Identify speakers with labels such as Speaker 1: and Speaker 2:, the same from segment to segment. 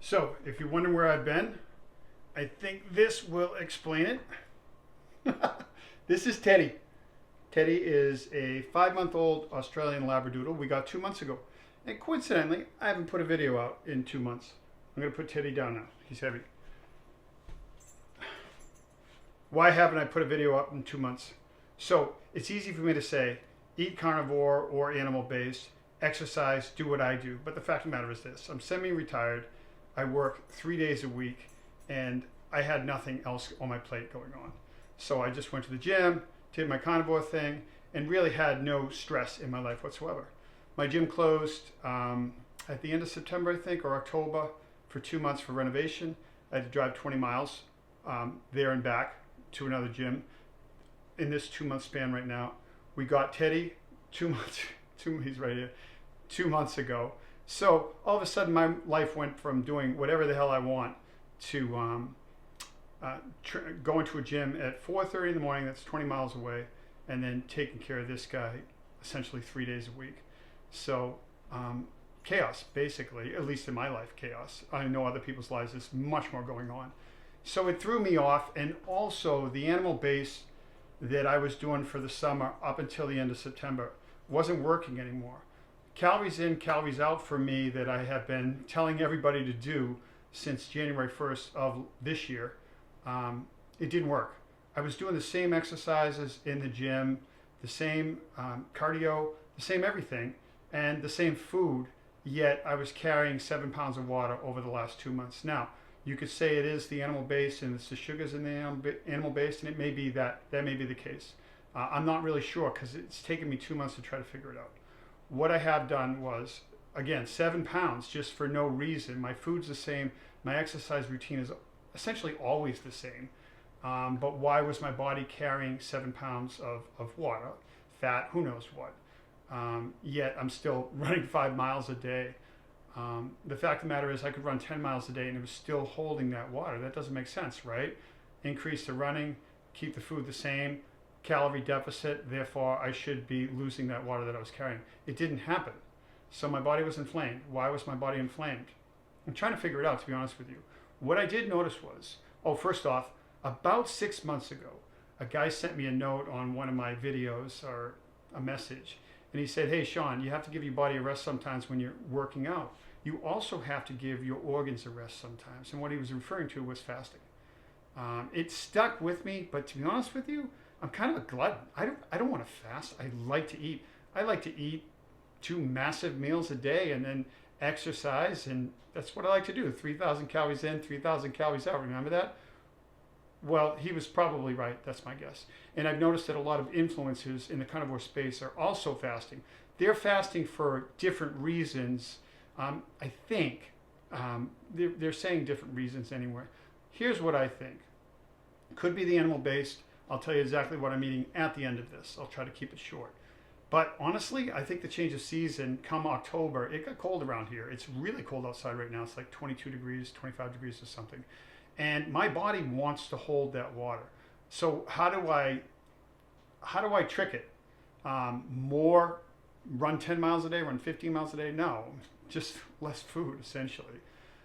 Speaker 1: So, if you're wondering where I've been, I think this will explain it. This is Teddy. Teddy is a 5-month-old Australian Labradoodle we got 2 months ago. And coincidentally, I haven't put a video out in 2 months. I'm going to put Teddy down now. He's heavy. Why haven't I put a video up in 2 months? So, it's easy for me to say, eat carnivore or animal-based, exercise, do what I do. But the fact of the matter is this. I'm semi-retired. I work 3 days a week, and I had nothing else on my plate going on. So I just went to the gym, did my carnivore thing, and really had no stress in my life whatsoever. My gym closed at the end of September, I think, or October, for 2 months for renovation. I had to drive 20 miles there and back to another gym. In this 2 month span right now, we got Teddy 2 months, he's right here, 2 months ago. So all of a sudden my life went from doing whatever the hell I want to going to a gym at 4:30 in the morning, that's 20 miles away, and then taking care of this guy essentially 3 days a week. So chaos, basically, at least in my life, chaos. I know other people's lives, there's much more going on. So it threw me off, and also the animal base that I was doing for the summer up until the end of September wasn't working anymore. Calories in, calories out for me that I have been telling everybody to do since January 1st of this year, it didn't work. I was doing the same exercises in the gym, the same cardio, the same everything, and the same food, yet I was carrying 7 pounds of water over the last 2 months. Now, you could say it is the animal base and it's the sugars in the animal base, and it may be that may be the case. I'm not really sure because it's taken me 2 months to try to figure it out. What I have done was, again, 7 pounds just for no reason. My food's the same. My exercise routine is essentially always the same. But why was my body carrying 7 pounds of water, fat, who knows what? Yet I'm still running 5 miles a day. The fact of the matter is I could run 10 miles a day and it was still holding that water. That doesn't make sense, right? Increase the running, keep the food the same, calorie deficit, therefore I should be losing that water that I was carrying. It didn't happen. So my body was inflamed. Why was my body inflamed? I'm trying to figure it out, to be honest with you. What I did notice was, first off, about 6 months ago, a guy sent me a note on one of my videos, or a message, and he said, hey Sean, you have to give your body a rest sometimes when you're working out. You also have to give your organs a rest sometimes. And what he was referring to was fasting. It stuck with me, but to be honest with you, I'm kind of a glutton. I don't want to fast. I like to eat. I like to eat 2 massive meals a day and then exercise, and that's what I like to do. 3,000 calories in, 3,000 calories out. Remember that? Well, he was probably right. That's my guess. And I've noticed that a lot of influencers in the carnivore space are also fasting. They're fasting for different reasons. I think they're saying different reasons anyway. Here's what I think. Could be the animal-based. I'll tell you exactly what I'm eating at the end of this. I'll try to keep it short. But honestly, I think the change of season come October, it got cold around here. It's really cold outside right now. It's like 22 degrees, 25 degrees or something. And my body wants to hold that water. So how do I trick it? More run 10 miles a day, run 15 miles a day? No, just less food essentially.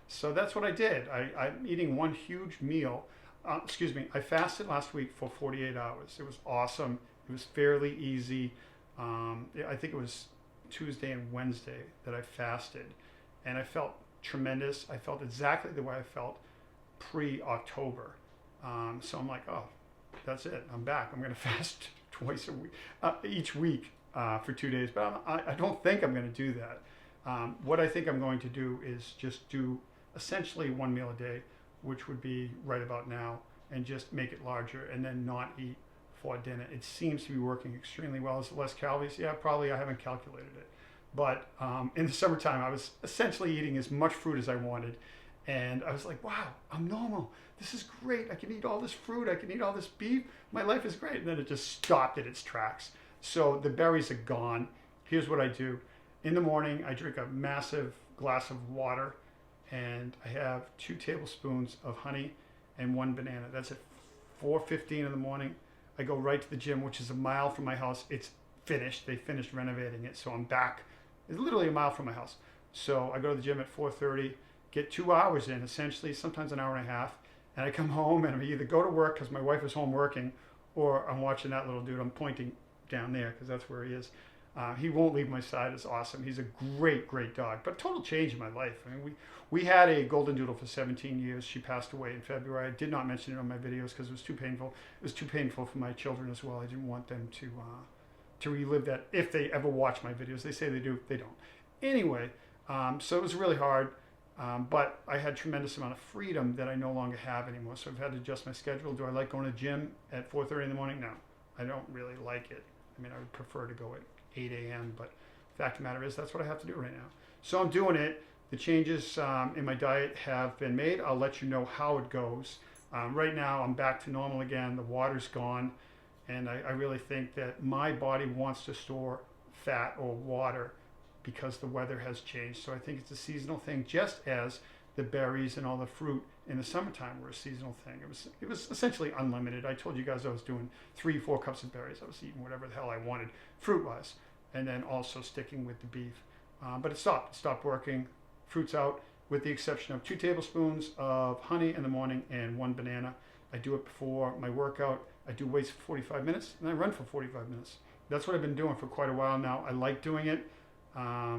Speaker 1: So that's what I did. I'm eating one huge meal. I fasted last week for 48 hours. It was awesome. It was fairly easy. I think it was Tuesday and Wednesday that I fasted, and I felt tremendous. I felt exactly the way I felt pre-October. So I'm like, oh, that's it. I'm back. I'm going to fast twice a week, each week for 2 days. But I don't think I'm going to do that. What I think I'm going to do is just do essentially 1 meal a day, which would be right about now, and just make it larger and then not eat for dinner. It seems to be working extremely well. Is it less calories? Yeah, probably. I haven't calculated it. But in the summertime, I was essentially eating as much fruit as I wanted. And I was like, wow, I'm normal. This is great. I can eat all this fruit. I can eat all this beef. My life is great. And then it just stopped at its tracks. So the berries are gone. Here's what I do. In the morning, I drink a massive glass of water, and I have 2 tablespoons of honey and 1 banana. That's at 4:15 in the morning. I go right to the gym, which is a mile from my house. It's finished. They finished renovating it, so I'm back. It's literally a mile from my house. So I go to the gym at 4:30, get 2 hours in, essentially, sometimes an hour and a half, and I come home and I either go to work because my wife is home working, or I'm watching that little dude. I'm pointing down there because that's where he is. He won't leave my side. It's awesome. He's a great, great dog, but total change in my life. I mean, we had a golden doodle for 17 years. She passed away in February. I did not mention it on my videos because it was too painful. It was too painful for my children as well. I didn't want them to relive that if they ever watch my videos. They say they do. They don't. Anyway, so it was really hard. But I had tremendous amount of freedom that I no longer have anymore. So I've had to adjust my schedule. Do I like going to the gym at 4:30 in the morning? No, I don't really like it. I mean, I would prefer to go at 8 a.m. But the fact of the matter is that's what I have to do right now. So I'm doing it. The changes in my diet have been made. I'll let you know how it goes. Right now I'm back to normal again. The water's gone. And I really think that my body wants to store fat or water because the weather has changed. So I think it's a seasonal thing, just as the berries and all the fruit in the summertime were a seasonal thing. It was essentially unlimited. I told you guys I was doing 3-4 cups of berries. I was eating whatever the hell I wanted fruit-wise, and then also sticking with the beef. But it stopped working. Fruit's out, with the exception of 2 tablespoons of honey in the morning and 1 banana. I do it before my workout. I do weights for 45 minutes, and I run for 45 minutes. That's what I've been doing for quite a while now. I like doing it. I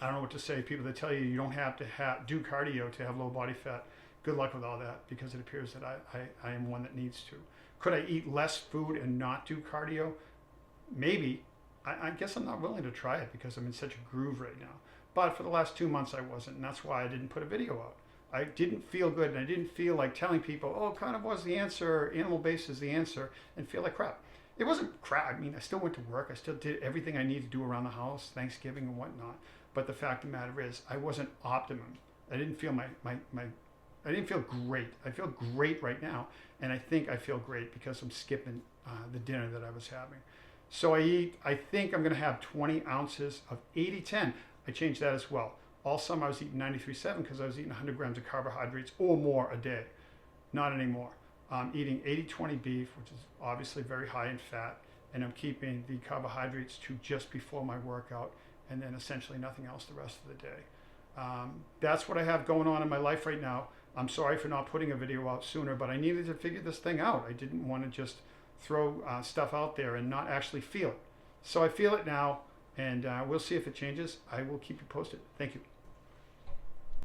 Speaker 1: don't know what to say. People that tell you don't have to do cardio to have low body fat, good luck with all that, because it appears that I am one that needs to. Could I eat less food and not do cardio? Maybe. I guess I'm not willing to try it because I'm in such a groove right now. But for the last 2 months I wasn't, and that's why I didn't put a video out. I didn't feel good, and I didn't feel like telling people, oh, Carnivore's the answer, animal-based is the answer, and feel like crap. It wasn't crap. I mean, I still went to work. I still did everything I needed to do around the house, Thanksgiving and whatnot. But the fact of the matter is, I wasn't optimum. I didn't feel I didn't feel great. I feel great right now, and I think I feel great because I'm skipping the dinner that I was having. So I think I'm going to have 20 ounces of 80-10. I changed that as well. All summer I was eating 93.7 because I was eating 100 grams of carbohydrates or more a day. Not anymore. I'm eating 80-20 beef, which is obviously very high in fat, and I'm keeping the carbohydrates to just before my workout, and then essentially nothing else the rest of the day. That's what I have going on in my life right now. I'm sorry for not putting a video out sooner, but I needed to figure this thing out. I didn't want to just throw stuff out there and not actually feel it. So I feel it now, and we'll see if it changes. I will keep you posted. Thank you.